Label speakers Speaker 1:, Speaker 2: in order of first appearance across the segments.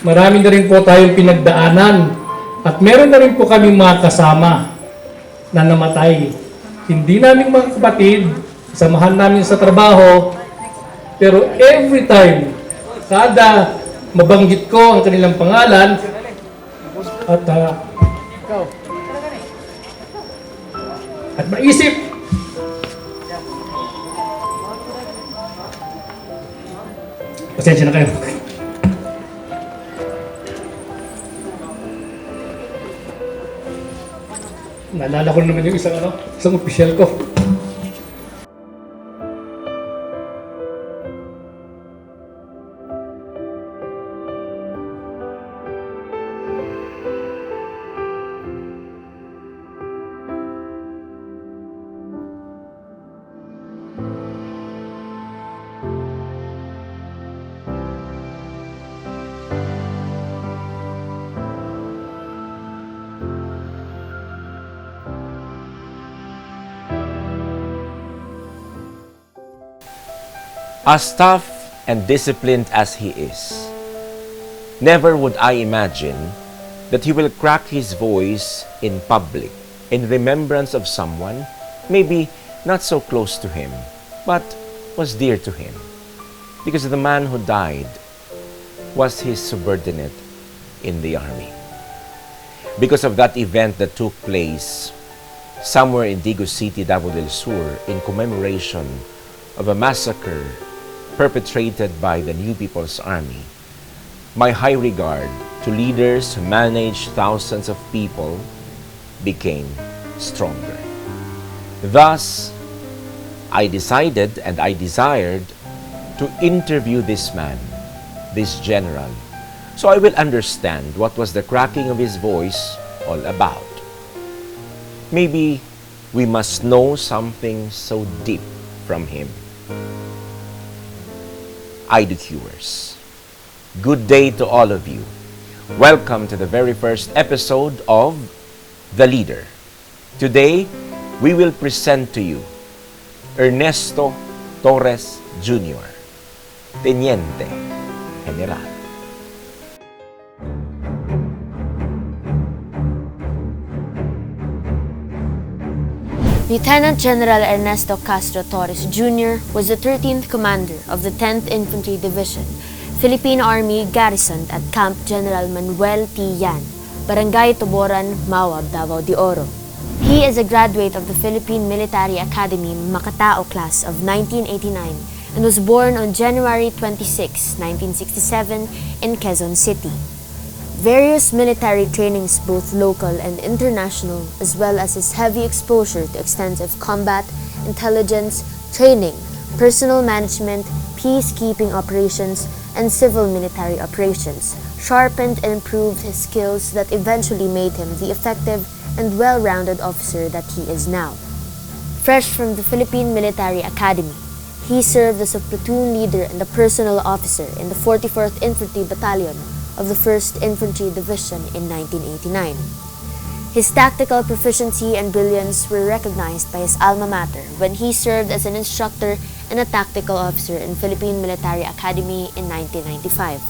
Speaker 1: Marami na rin po tayong pinagdaanan at meron na rin po kami mga kasama na namatay. Hindi namin mga kapatid, samahan namin sa trabaho, pero every time, kada mabanggit ko ang kanilang pangalan at maisip, pasensya na kayo. Naalala ko naman yung isang opisyal ko.
Speaker 2: As tough and disciplined as he is, never would I imagine that he will crack his voice in public in remembrance of someone maybe not so close to him, but was dear to him. Because the man who died was his subordinate in the army. Because of that event that took place somewhere in Digos City, Davao del Sur, in commemoration of a massacre perpetrated by the New People's Army, my high regard to leaders who managed thousands of people became stronger. Thus, I decided and I desired to interview this man, this general, so I will understand what was the cracking of his voice all about. Maybe we must know something so deep from him. iDocuers. Good day to all of you. Welcome to the very first episode of The Leader. Today, we will present to you Ernesto Torres Jr., Teniente General.
Speaker 3: Lieutenant General Ernesto Castro Torres Jr. was the 13th Commander of the 10th Infantry Division, Philippine Army garrisoned at Camp General Manuel T. Yan, Barangay Tuboran, Mawab, Davao de Oro. He is a graduate of the Philippine Military Academy Makatao class of 1989 and was born on January 26, 1967 in Quezon City. Various military trainings, both local and international, as well as his heavy exposure to extensive combat, intelligence, training, personal management, peacekeeping operations, and civil military operations, sharpened and improved his skills that eventually made him the effective and well-rounded officer that he is now. Fresh from the Philippine Military Academy, he served as a platoon leader and a personal officer in the 44th Infantry Battalion of the 1st Infantry Division in 1989. His tactical proficiency and brilliance were recognized by his alma mater when he served as an instructor and a tactical officer in Philippine Military Academy in 1995.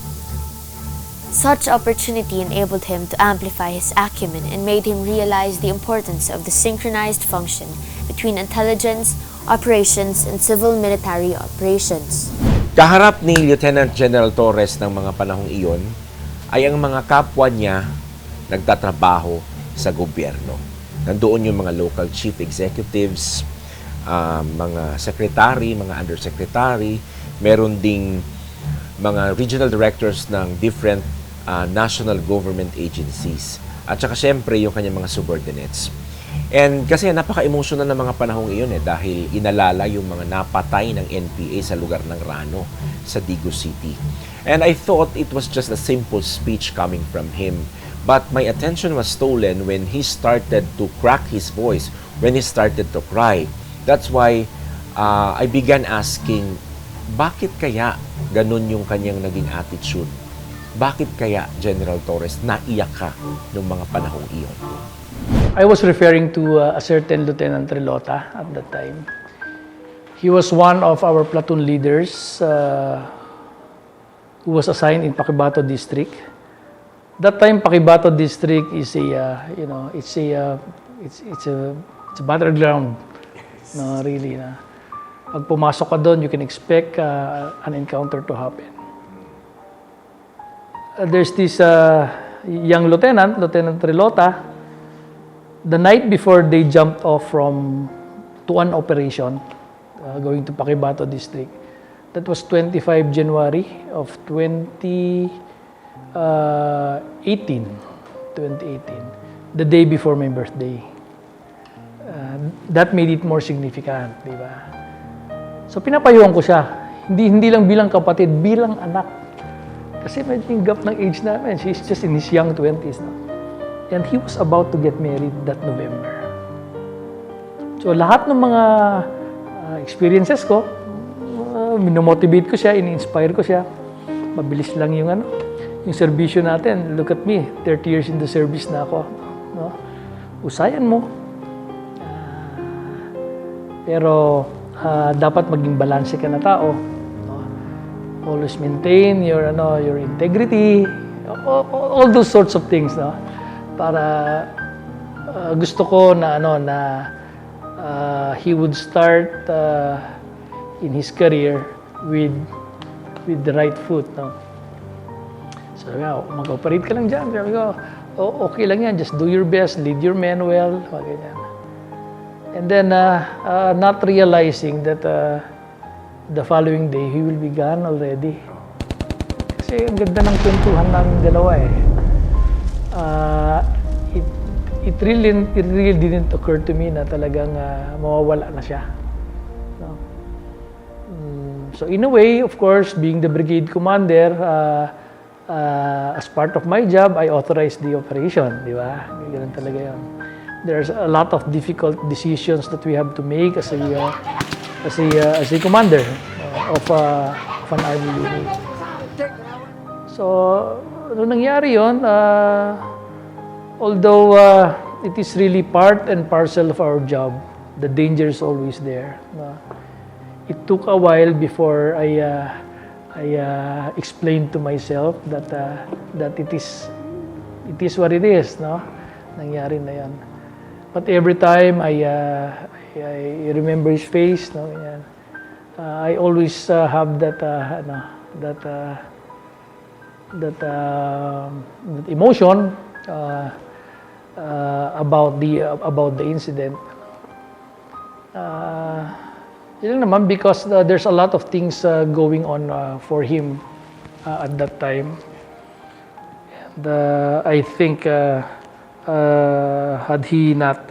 Speaker 3: Such opportunity enabled him to amplify his acumen and made him realize the importance of the synchronized function between intelligence, operations, and civil military operations.
Speaker 2: Kaharap ni Lieutenant General Torres ng mga panahong iyon ay ang mga kapwa niya nagtatrabaho sa gobyerno. Nandoon yung mga local chief executives, mga secretary, mga undersecretary, meron ding mga regional directors ng different national government agencies. At saka syempre yung kanyang mga subordinates. And kasi napaka-emotional ng mga panahong iyon dahil inalala yung mga napatay ng NPA sa lugar ng Rano sa Digos City. And I thought it was just a simple speech coming from him. But my attention was stolen when he started to crack his voice, when he started to cry. That's why I began asking, bakit kaya ganun yung kanyang naging attitude? Bakit kaya, General Torres, naiyak ka noong mga panahong iyon?
Speaker 4: I was referring to a certain Lieutenant Relota at that time. He was one of our platoon leaders who was assigned in Paquibato District. That time, Paquibato District is it's a battleground. No, really. Na. Pag pumasok ka doon, you can expect an encounter to happen. There's this young Lieutenant Relota. The night before they jumped off to an operation going to Paquibato District, that was 25 January of 2018, the day before my birthday. That made it more significant, di ba? So pinapayuhan ko siya, hindi lang bilang kapatid, bilang anak. Kasi medyo yung gap ng age namin, she's just in his young 20s na. And he was about to get married that November. So lahat ng mga experiences ko, minomotivate ko siya, in-inspire ko siya. Mabilis lang yung serbisyo natin. Look at me, 30 years in the service na ako. No? Usayan mo. Pero dapat maging balanse ka na tao. No? Always maintain your integrity, all those sorts of things, no? Para gusto ko na he would start in his career with the right foot, no? So mag-operate ka lang dyan. Sabi ko, okay lang yan, just do your best, lead your men well, ganyan. And then not realizing that the following day he will be gone already. Kasi ang ganda ng kwentuhan namin dalawa eh. It really didn't occur to me na talagang mawawala na siya. No? So in a way, of course, being the brigade commander, as part of my job, I authorized the operation, di ba? Ganun talaga yun. There's a lot of difficult decisions that we have to make as a commander of an army unit. So, nung nangyari yun, although it is really part and parcel of our job, the danger is always there. It took a while before I explained to myself that it is what it is, no? Nangyari na yan. But every time I remember his face, no, yan. I always have that emotion about the incident. Yun naman because there's a lot of things going on for him at that time. And I think had he not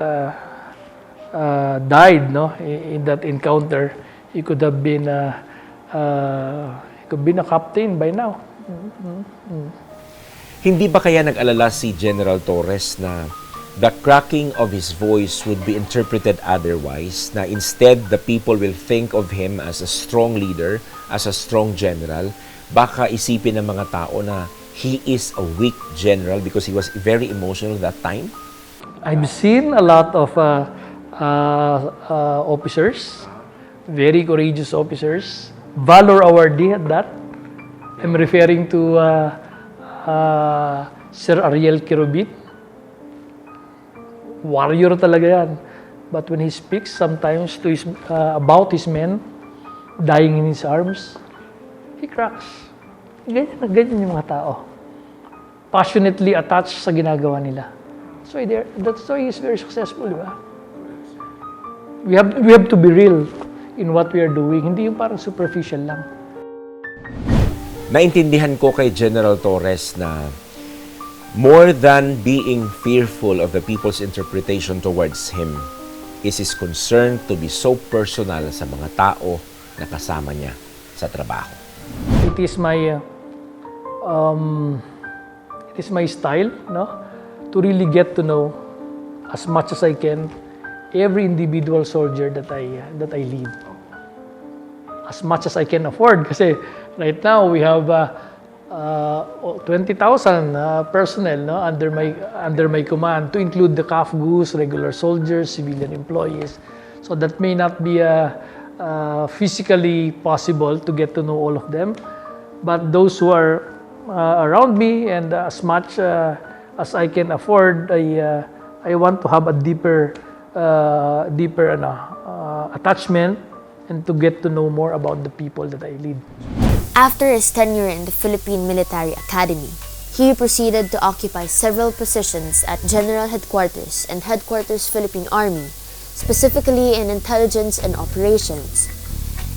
Speaker 4: died, no, in that encounter, he could have been a captain by now.
Speaker 2: Hindi ba kaya nag-alala si General Torres na the cracking of his voice would be interpreted otherwise, na instead the people will think of him as a strong leader, as a strong general, baka isipin ng mga tao na he is a weak general because he was very emotional that time?
Speaker 4: I've seen a lot of officers, very courageous officers, Valor Awardee at that. I'm referring to Sir Ariel Kirubit. Warrior talaga yan. But when he speaks sometimes to about his men dying in his arms, he cracks. Ganyan yung mga tao. Passionately attached sa ginagawa nila. That's why he's very successful, di ba? We have to be real in what we are doing. Hindi yung parang superficial lang.
Speaker 2: Naintindihan ko kay General Torres na more than being fearful of the people's interpretation towards him is his concern to be so personal sa mga tao na kasama niya sa trabaho.
Speaker 4: It is my style, no, to really get to know as much as I can every individual soldier that I lead. As much as I can afford, kasi right now we have 20,000 personnel, no, under my command, to include the CAFGUs, regular soldiers, civilian employees. So that may not be physically possible to get to know all of them, but those who are around me, and as much as I can afford, I want to have a deeper attachment and to get to know more about the people that I lead.
Speaker 3: After his tenure in the Philippine Military Academy, he proceeded to occupy several positions at General Headquarters and Headquarters Philippine Army, specifically in intelligence and operations.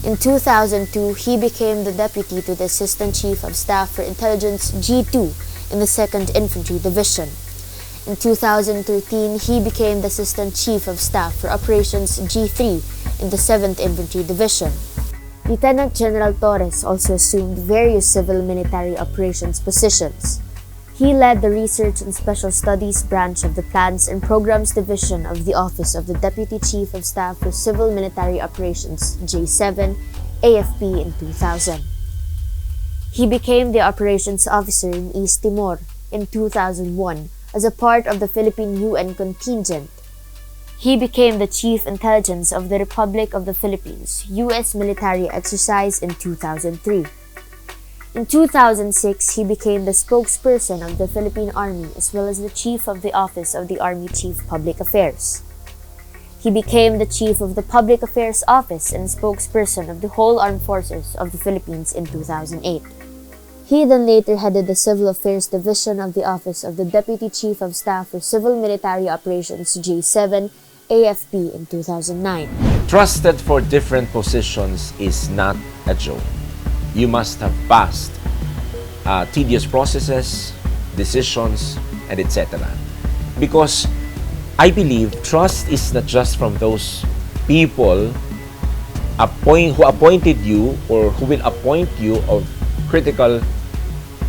Speaker 3: In 2002, he became the deputy to the Assistant Chief of Staff for Intelligence G2 in the 2nd Infantry Division. In 2013, he became the Assistant Chief of Staff for Operations G3 in the 7th Infantry Division. Lieutenant General Torres also assumed various civil military operations positions. He led the Research and Special Studies branch of the Plans and Programs Division of the Office of the Deputy Chief of Staff for Civil Military Operations J7 AFP in 2000. He became the Operations Officer in East Timor in 2001 as a part of the Philippine UN contingent. He became the Chief Intelligence of the Republic of the Philippines U.S. military exercise in 2003. In 2006, he became the spokesperson of the Philippine Army as well as the Chief of the Office of the Army Chief Public Affairs. He became the Chief of the Public Affairs Office and spokesperson of the whole Armed Forces of the Philippines in 2008. He then later headed the Civil Affairs Division of the Office of the Deputy Chief of Staff for Civil Military Operations J7 AFP in 2009.
Speaker 2: Trusted for different positions is not a joke. You must have passed tedious processes, decisions, and etc. Because I believe trust is not just from those people who appointed you or who will appoint you of critical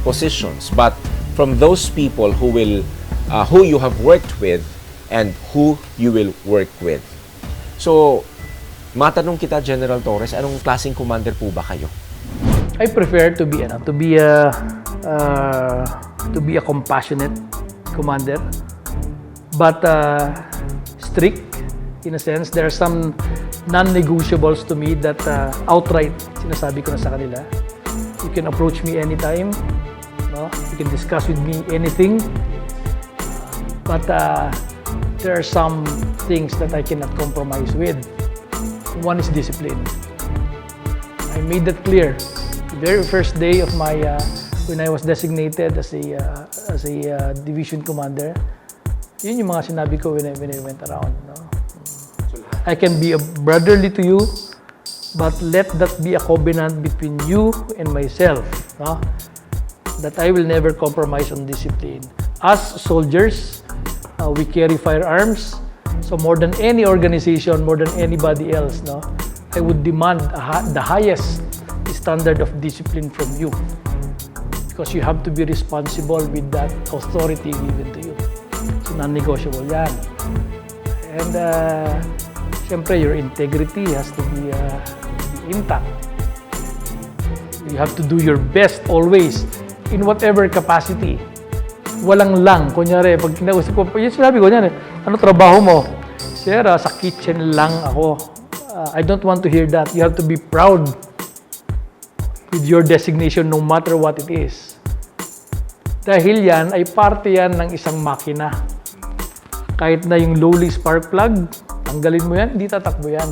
Speaker 2: positions, but from those people who you have worked with and who you will work with. So, matanong kita, General Torres, anong klaseng commander po ba kayo?
Speaker 4: I prefer to be a compassionate commander, but strict in a sense. There are some non-negotiables to me that outright sinasabi ko na sa kanila. You can approach me anytime, no? You can discuss with me anything, but there are some things that I cannot compromise with. One is discipline. I made that clear. The very first day of my when I was designated as a division commander, yun yung mga sinabi ko when I went around. No? I can be a brotherly to you, but let that be a covenant between you and myself. No? That I will never compromise on discipline. As soldiers, we carry firearms. So more than any organization, more than anybody else, no, I would demand the highest standard of discipline from you. Because you have to be responsible with that authority given to you. So non-negotiable yan. And syempre, your integrity has to be intact. You have to do your best always in whatever capacity. Walang lang. Kunyari, pag kinausap ko, yung sinabi ko niyan, ano trabaho mo? Sir, sa kitchen lang ako. I don't want to hear that. You have to be proud with your designation no matter what it is. Dahil yan ay parte yan ng isang makina. Kahit na yung lowly spark plug, tanggalin mo yan, hindi tatakbo yan.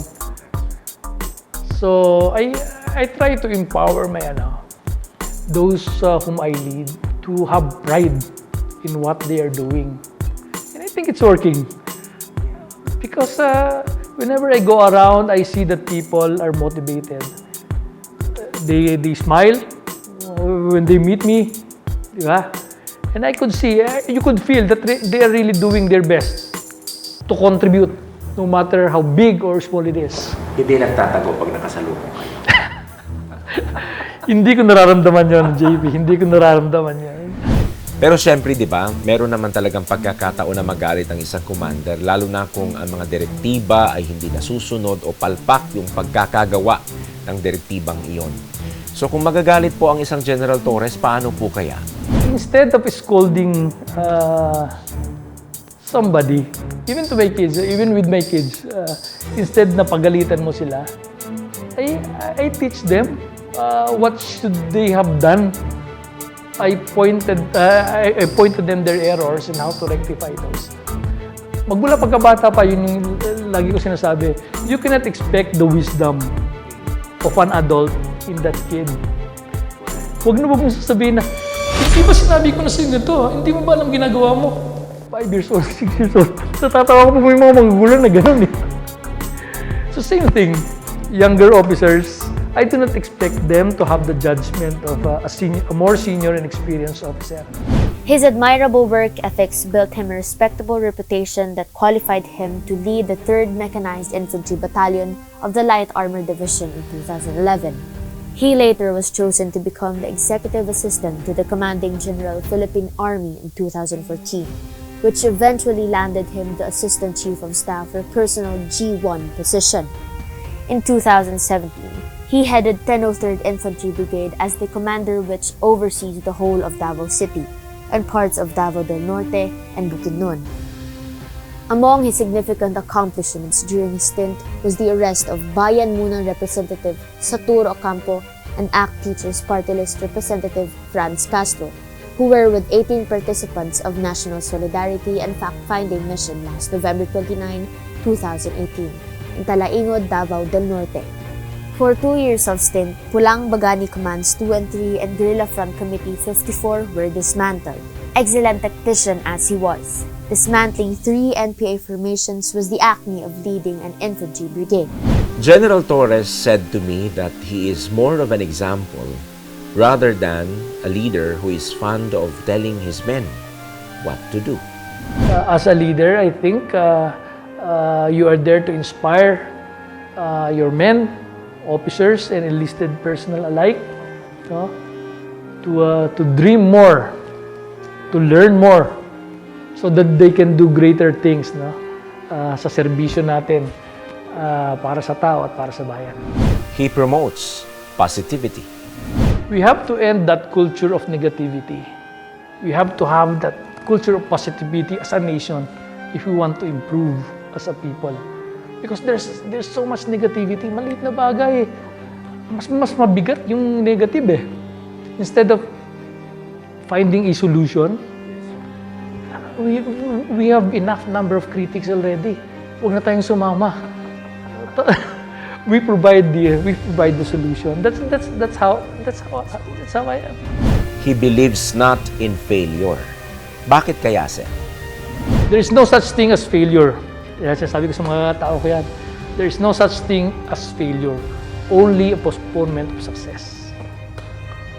Speaker 4: So, I try to empower those whom I lead to have pride in what they are doing. And I think it's working. Because whenever I go around, I see that people are motivated. They smile when they meet me. Diba? And I could see, you could feel that they are really doing their best to contribute, no matter how big or small it is.
Speaker 2: Hindi nagtatago pag nakasalubong kayo.
Speaker 4: Hindi ko nararamdaman yun, JP. Hindi ko nararamdaman yun.
Speaker 2: Pero syempre, di ba, meron naman talagang pagkakataon na magalit ang isang commander, lalo na kung ang mga direktiba ay hindi nasusunod o palpak yung pagkakagawa ng direktibang iyon. So kung magagalit po ang isang General Torres, paano po kaya?
Speaker 4: Instead of scolding somebody, even to my kids, even with my kids, instead na pagalitan mo sila, I teach them what should they have done. I pointed them their errors and how to rectify those. Magmula pagkabata pa, yun yung lagi ko sinasabi, you cannot expect the wisdom of an adult in that kid. Huwag na mong sasabihin na, hindi ba sinabi ko na sa inyo to? Hindi mo ba alam ginagawa mo? 5 years old, 6 years old. Natatawa ko po yung mga magugulang na gano'n eh. So same thing, younger officers, I do not expect them to have the judgment of a more senior and experienced officer.
Speaker 3: His admirable work ethics built him a respectable reputation that qualified him to lead the 3rd Mechanized Infantry Battalion of the Light Armor Division in 2011. He later was chosen to become the executive assistant to the commanding General Philippine Army in 2014, which eventually landed him the Assistant Chief of Staff for Personal G1 position. In 2017, he headed 1003rd Infantry Brigade as the commander, which oversees the whole of Davao City and parts of Davao del Norte and Bukidnon. Among his significant accomplishments during his stint was the arrest of Bayan Muna Representative Saturo Ocampo and ACT Teachers Party List Representative Franz Castro, who were with 18 participants of National Solidarity and Fact-Finding Mission last November 29, 2018, in Talaingod, Davao del Norte. For 2 years of stint, Pulang Bagani Commands 2 and 3 and Guerrilla Front Committee 54 were dismantled. Excellent tactician as he was, dismantling 3 NPA formations was the acme of leading an infantry brigade.
Speaker 2: General Torres said to me that he is more of an example rather than a leader who is fond of telling his men what to do.
Speaker 4: As a leader, I think you are there to inspire your men, officers, and enlisted personnel alike, no? To dream more, to learn more, so that they can do greater things, no? Sa serbisyo natin para sa tao at para sa bayan.
Speaker 2: He promotes positivity.
Speaker 4: We have to end that culture of negativity. We have to have that culture of positivity as a nation if we want to improve as a people. Because there's so much negativity. Maliit na bagay. Mas mabigat yung negative eh. Instead of finding a solution, we have enough number of critics already. Huwag na tayong sumama. We provide the solution. That's how I am.
Speaker 2: He believes not in failure. Bakit kaya, sir?
Speaker 4: There is no such thing as failure. Kaya sabi ko sa mga tao ko yan, there is no such thing as failure. Only a postponement of success.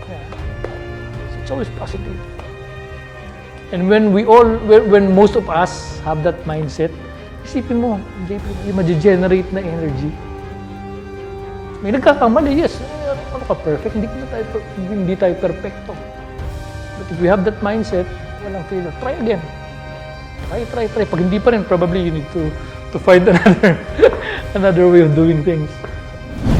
Speaker 4: Yeah. So it's always positive. And when most of us have that mindset, isipin mo, yung ma-generate na energy. May nagkakamali, yes. Ano ka perfect? Hindi tayo perfecto. But if we have that mindset, walang failure. Try again. Try. Pag hindi pa rin, probably you need to find another way of doing things.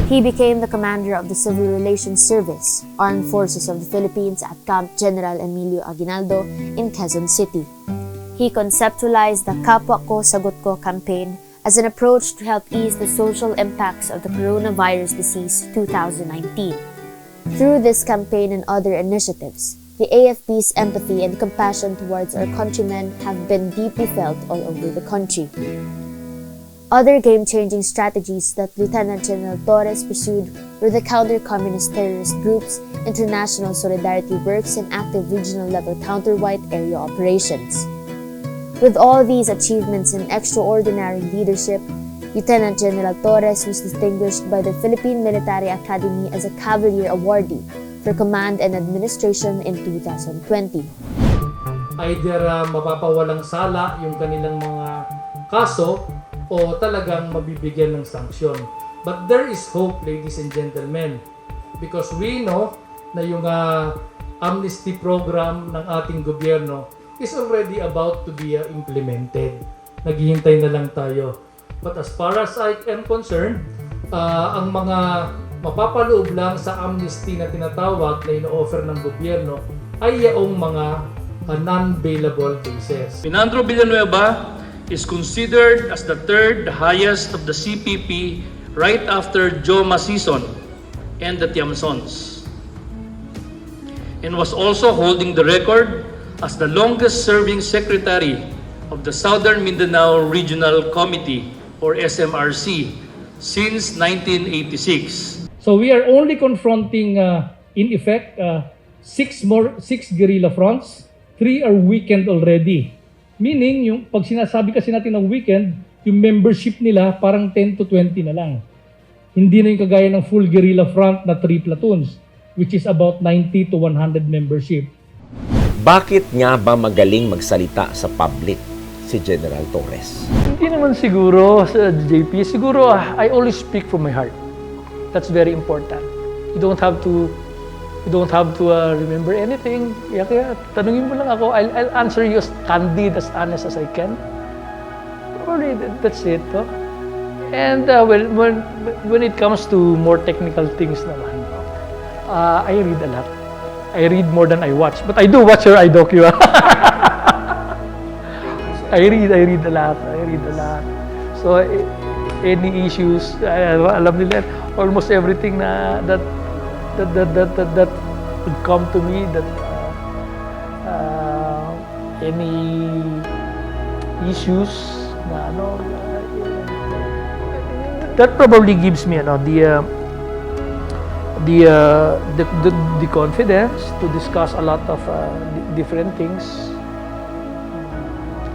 Speaker 3: He became the commander of the Civil Relations Service, Armed Forces of the Philippines at Camp General Emilio Aguinaldo in Quezon City. He conceptualized the Kapwa Ko Sagot Ko campaign as an approach to help ease the social impacts of the coronavirus disease 2019. Through this campaign and other initiatives, the AFP's empathy and compassion towards our countrymen have been deeply felt all over the country. Other game-changing strategies that Lieutenant General Torres pursued were the counter-communist terrorist groups, international solidarity works, and active regional-level counter-white area operations. With all these achievements and extraordinary leadership, Lieutenant General Torres was distinguished by the Philippine Military Academy as a Cavalier Awardee for Command and Administration in 2020.
Speaker 1: Either mapapawalang sala yung kanilang mga kaso o talagang mabibigyan ng sanksyon. But there is hope, ladies and gentlemen, because we know na yung amnesty program ng ating gobyerno is already about to be implemented. Naghihintay na lang tayo. But as far as I am concerned, ang mga mapapaloob lang sa amnesty na tinatawag na ino-offer ng gobyerno ay yaong mga non-bailable cases.
Speaker 5: Pinandro Villanueva is considered as the third highest of the CPP right after Joe Masison and the Tiamsons, and was also holding the record as the longest-serving secretary of the Southern Mindanao Regional Committee, or SMRC, since 1986.
Speaker 1: So we are only confronting, in effect, six guerrilla fronts. 3 are weakened already. Meaning, yung pag sinasabi kasi natin ng weekend, yung membership nila parang 10 to 20 na lang. Hindi na yung kagaya ng full guerrilla front na 3 platoons, which is about 90 to 100 membership.
Speaker 2: Bakit nga ba magaling magsalita sa public si General Torres?
Speaker 4: Hindi naman siguro sa JP. Siguro, I always speak from my heart. That's very important. You don't have to remember anything. Kaya tanungin mo lang ako. I'll answer you as candid, as honest as I can. Probably that's it. No? And when it comes to more technical things naman, I read a lot. I read more than I watch. But I do watch your iDocuers. I read a lot. So any issues, alam nila almost everything that would come to me, that any issues na that probably gives me the confidence to discuss a lot of different things.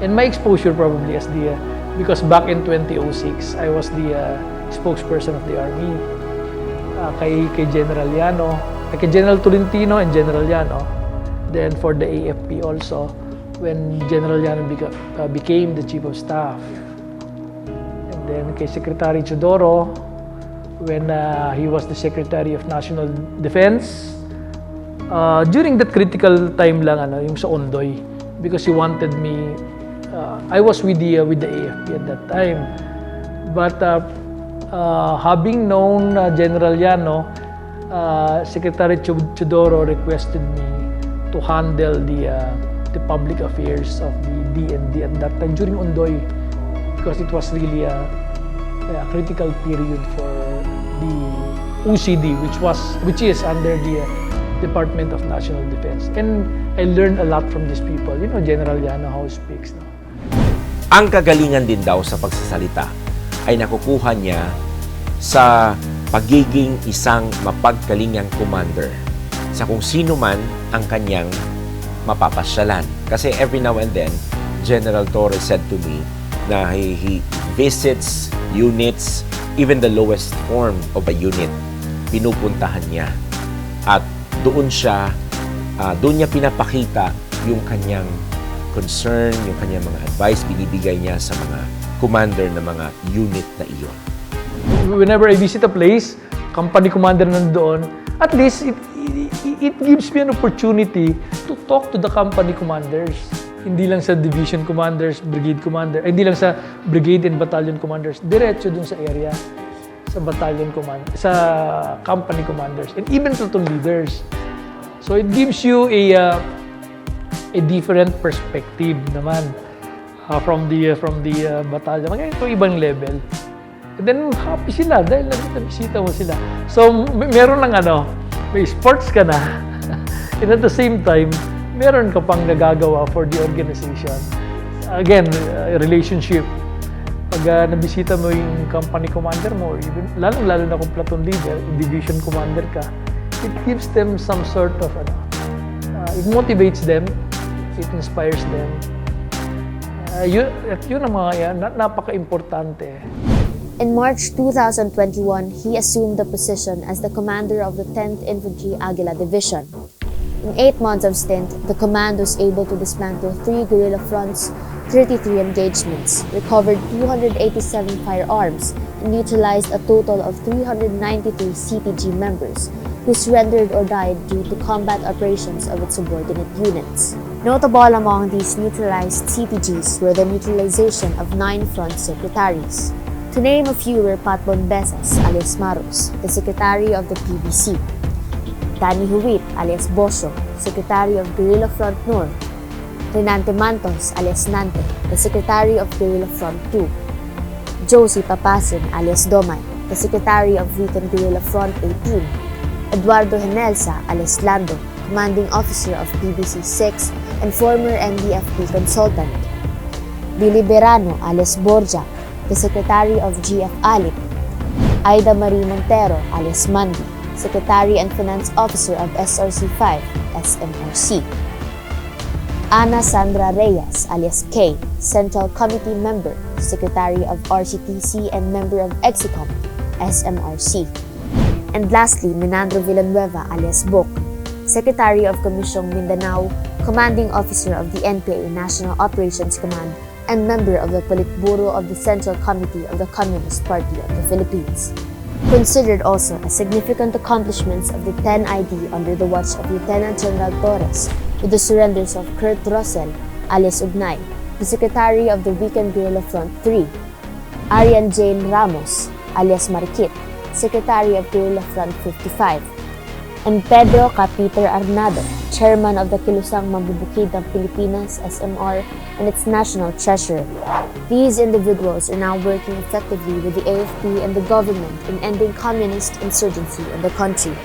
Speaker 4: And my exposure probably as because back in 2006, I was the spokesperson of the Army kay General Llano, kay General Tolentino and General Llano. Then for the AFP also, when General Llano became the Chief of Staff. And then kay Secretary Chodoro, when he was the Secretary of National Defense. During that critical time lang, yung sa Ondoy, because he wanted me. I was with the AFP at that time, but having known General Llano, Secretary Chodoro requested me to handle the public affairs of the DND at that time during Ondoy, because it was really a critical period for the OCD, which is under the Department of National Defense. And I learned a lot from these people. You know, General Llano, how he speaks. No?
Speaker 2: Ang kagalingan din daw sa pagsasalita ay nakukuha niya sa pagiging isang mapagkalingang commander sa kung sino man ang kanyang mapapasyalan. Kasi every now and then, General Torres said to me na he visits units, even the lowest form of a unit, pinupuntahan niya. At doon niya pinapakita yung kanyang concern, yung kanyang mga advice, binibigay niya sa mga commander ng mga unit na iyon.
Speaker 4: Whenever I visit a place, company commander nandoon, at least it gives me an opportunity to talk to the company commanders. Hindi lang sa division commanders, brigade commander, hindi lang sa brigade and battalion commanders, diretso dun sa area, sa battalion commander, sa company commanders, and even platoon leaders. So it gives you a different perspective naman from the battalion. Ito ibang level. And then happy sila dahil nabisita mo sila. So meron lang may sports ka na. And at the same time, meron ka pang nagagawa for the organization. Again, relationship. Pag nabisita mo yung company commander mo, or even lalo na kung platoon leader, division commander ka, it gives them some sort of it motivates them, it inspires them. Yun ang mga yan, napaka-importante.
Speaker 3: In March 2021, he assumed the position as the commander of the 10th Infantry Aguila Division. In 8 months of stint, the command was able to dismantle 3 guerrilla fronts, 33 engagements, recovered 287 firearms, and neutralized a total of 393 CPG members, who surrendered or died due to combat operations of its subordinate units. Notable among these neutralized CPGs were the neutralization of 9 front secretaries. To name a few were Patbon Besas alias Maros, the Secretary of the PBC, Danny Huit alias Boso, Secretary of Guerrilla Front North, Renante Mantos alias Nante, the Secretary of Guerrilla Front 2, Josie Papasin alias Domay, the Secretary of Weekend Guerrilla Front 18, Eduardo Henelsa alias Lando, Commanding Officer of PBC 6 and former NDFP consultant, Billy Berano alias Borja, the Secretary of GF Alip, Aida Marie Montero alias Mandy, Secretary and Finance Officer of SRC5, SMRC, Ana Sandra Reyes alias Kay, Central Committee Member, Secretary of RCTC and Member of Exicom, SMRC. And lastly, Menandro Villanueva alias Bok, Secretary of Komisyong Mindanao, Commanding Officer of the NPA National Operations Command, and member of the Politburo of the Central Committee of the Communist Party of the Philippines. Considered also as significant accomplishments of the 10ID under the watch of Lieutenant General Torres with the surrenders of Kurt Russell alias Ugnay, the Secretary of the Weekend Guerrilla Front 3, Arian Jane Ramos alias Marikit, Secretary of Guerrilla Front 55, and Pedro Capiter Arnado, Chairman of the Kilusang Mabubukid ng Pilipinas, SMR, and its National Treasurer. These individuals are now working effectively with the AFP and the government in ending communist insurgency in the country.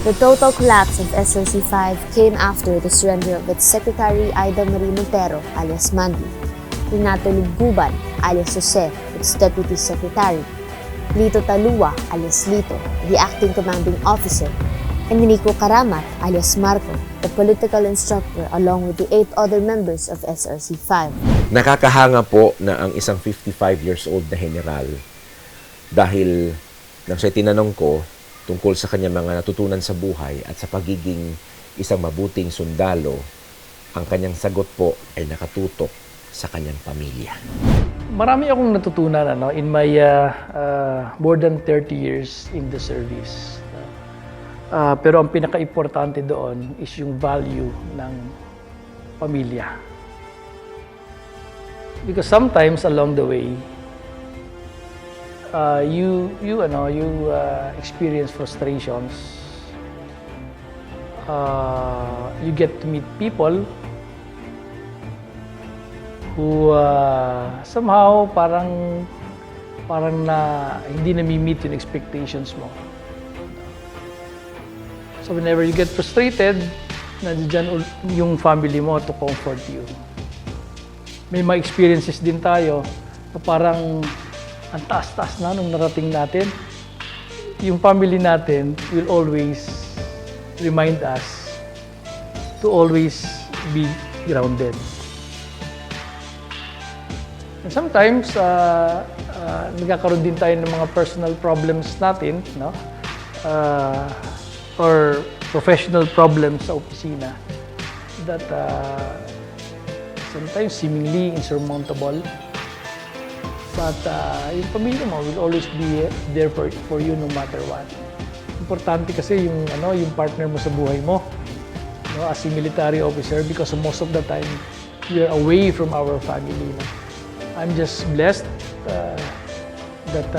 Speaker 3: The total collapse of SRC5 came after the surrender of its Secretary Aida Marie Montero alias Mandy, Renato Luguban alias Jose, its Deputy Secretary, Lito Talua alias Lito, the Acting Commanding Officer, and Nico Karamat alias Marco, the political instructor along with the 8 other members of SRC5.
Speaker 2: Nakakahanga po na ang isang 55 years old na general, dahil nang siya tinanong ko tungkol sa kanyang mga natutunan sa buhay at sa pagiging isang mabuting sundalo, ang kanyang sagot po ay nakatutok sa kanyang pamilya.
Speaker 4: Marami akong natutunan in my more than 30 years in the service. Pero ang pinaka-importante doon is yung value ng pamilya. Because sometimes along the way, you experience frustrations. You get to meet people who somehow parang hindi na-meet yung expectations mo. So whenever you get frustrated, nandiyan yung family mo to comfort you. May mga experiences din tayo na parang ang taas-taas na nung narating natin. Yung family natin will always remind us to always be grounded. And sometimes, nagkakaroon din tayo ng mga personal problems natin, no? Or professional problems sa opisina that sometimes seemingly insurmountable. But yung pamilya mo will always be there for you no matter what. Importante kasi yung partner mo sa buhay mo, no, as a military officer, because most of the time we are away from our family. No? I'm just blessed that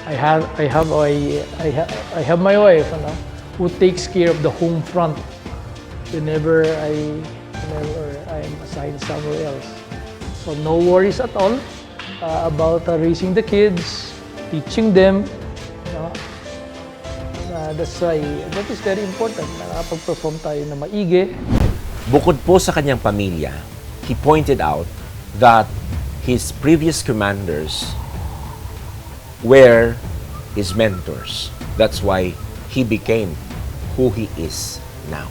Speaker 4: I have my wife, who takes care of the home front whenever I'm assigned somewhere else. So no worries at all about raising the kids, teaching them. That is very important. Nakapag-perform tayo na maigi.
Speaker 2: Bukod po sa kanyang pamilya, he pointed out that his previous commanders were his mentors. That's why he became who he is now.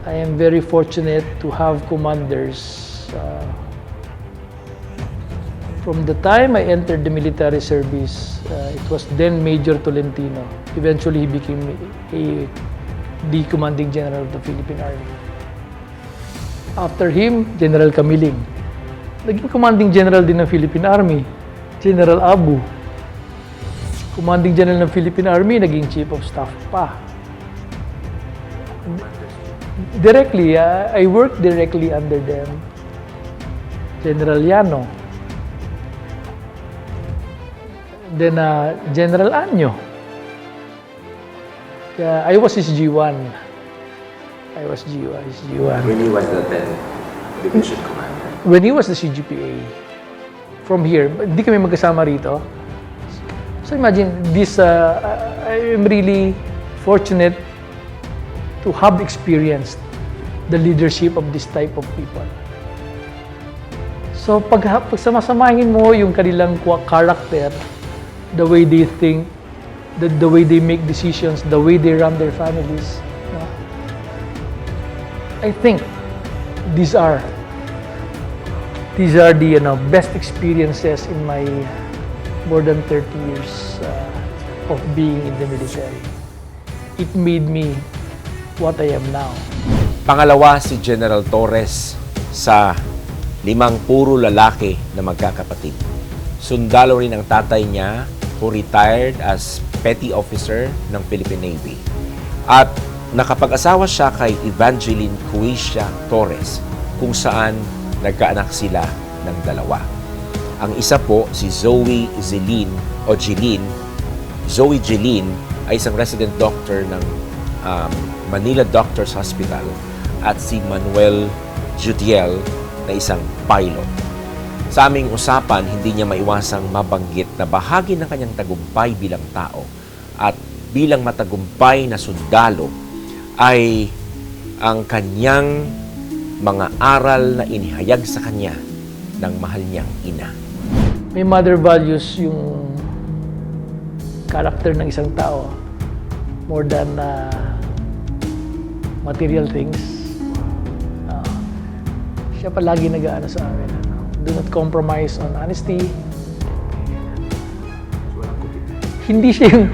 Speaker 4: I am very fortunate to have commanders. From the time I entered the military service, it was then Major Tolentino. Eventually, he became the Commanding General of the Philippine Army. After him, General Camiling. Naging Commanding General din ng Philippine Army, General Abu. Commanding General ng Philippine Army, naging Chief of Staff pa. Directly, I worked directly under them. General Llano. Then General Anyo. I was his G1. I was G1, his G1.
Speaker 2: When he was the 10th Division Commander.
Speaker 4: When he was the CGPA. From here, hindi kami magkasama rito. So imagine this, I am really fortunate to have experienced the leadership of this type of people. So pag samasamahin mo yung kanilang character, the way they think, the way they make decisions, the way they run their families, no? I think these are the best experiences in my more than 30 years of being in the military. It made me what I am now.
Speaker 2: Pangalawa si General Torres sa 5 puro lalaki na magkakapatid. Sundalo rin ang tatay niya who retired as petty officer ng Philippine Navy. At nakapag-asawa siya kay Evangeline Cuisia Torres kung saan nagkaanak sila ng 2. Ang isa po si Zoe Jeline ay isang resident doctor ng Manila Doctors Hospital at si Manuel Jutiel na isang pilot. Sa aming usapan, hindi niya maiwasang mabanggit na bahagi ng kanyang tagumpay bilang tao at bilang matagumpay na sundalo ay ang kanyang mga aral na inihayag sa kanya ng mahal niyang ina.
Speaker 4: May mother values yung character ng isang tao more than material things. Siya palagi nag-aano sa amin. Do not compromise on honesty. Hindi siya yung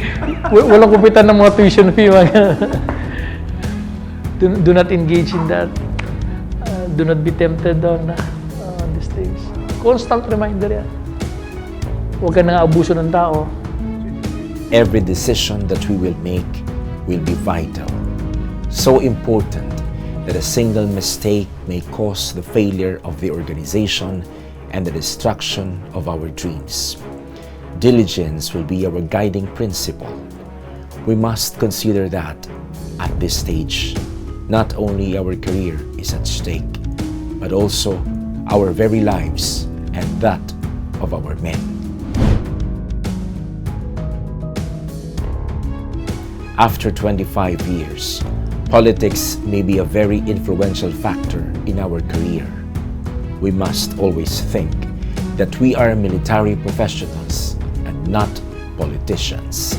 Speaker 4: walang kupitan ng mga tuition fee. Do not engage in that. Do not be tempted on these things. Constant reminder yan. Huwag ka nang abuso ng tao.
Speaker 2: Every decision that we will make will be vital. So important that a single mistake may cause the failure of the organization and the destruction of our dreams. Diligence will be our guiding principle. We must consider that at this stage, not only our career is at stake, but also our very lives and that of our men. After 25 years, politics may be a very influential factor in our career. We must always think that we are military professionals and not politicians.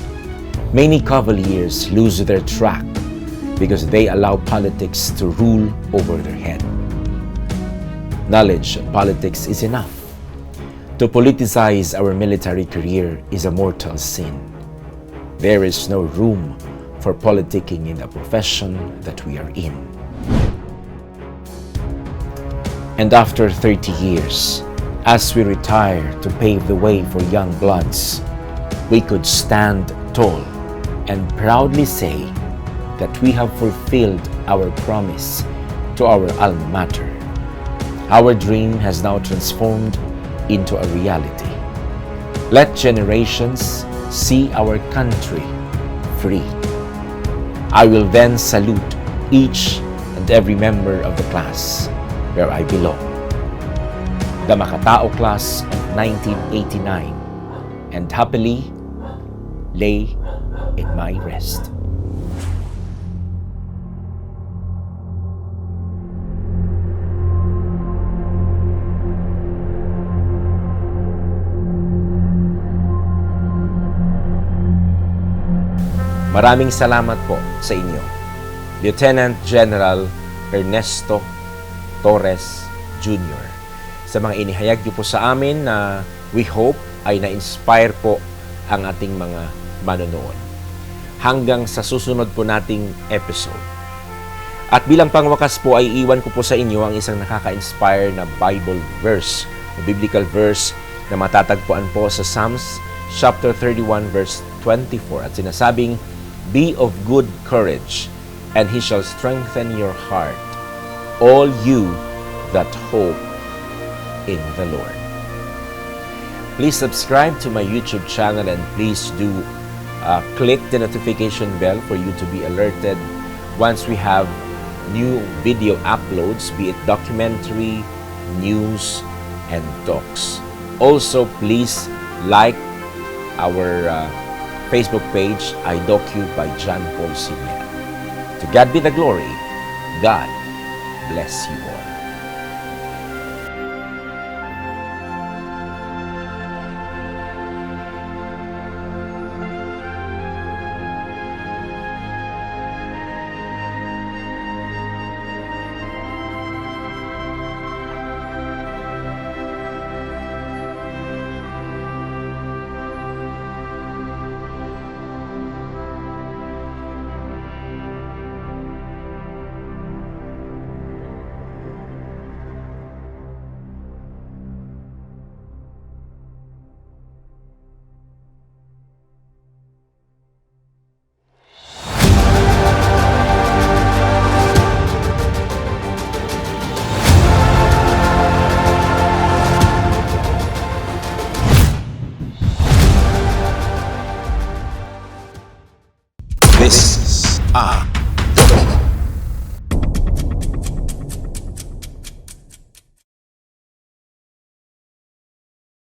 Speaker 2: Many cavaliers lose their track because they allow politics to rule over their head. Knowledge of politics is enough. To politicize our military career is a mortal sin. There is no room for politicking in the profession that we are in. And after 30 years, as we retire to pave the way for young bloods, we could stand tall and proudly say that we have fulfilled our promise to our alma mater. Our dream has now transformed into a reality. Let generations see our country free. I will then salute each and every member of the class where I belong. The Makatao class of 1989, and happily lay in my rest. Maraming salamat po sa inyo, Lieutenant General Ernesto Torres Jr. sa mga inihayag niyo po sa amin na we hope ay na-inspire po ang ating mga manonood. Hanggang sa susunod po nating episode. At bilang pangwakas po ay iwan ko po sa inyo ang isang nakaka-inspire na Bible verse o biblical verse na matatagpuan po sa Psalms chapter 31 verse 24 at sinasabing, "Be of good courage, and He shall strengthen your heart, all you that hope in the Lord." Please subscribe to my YouTube channel and please do click the notification bell for you to be alerted once we have new video uploads, be it documentary, news, and talks. Also, please like our Facebook page, iDocu by John Paul Sr. To God be the glory. God bless you all.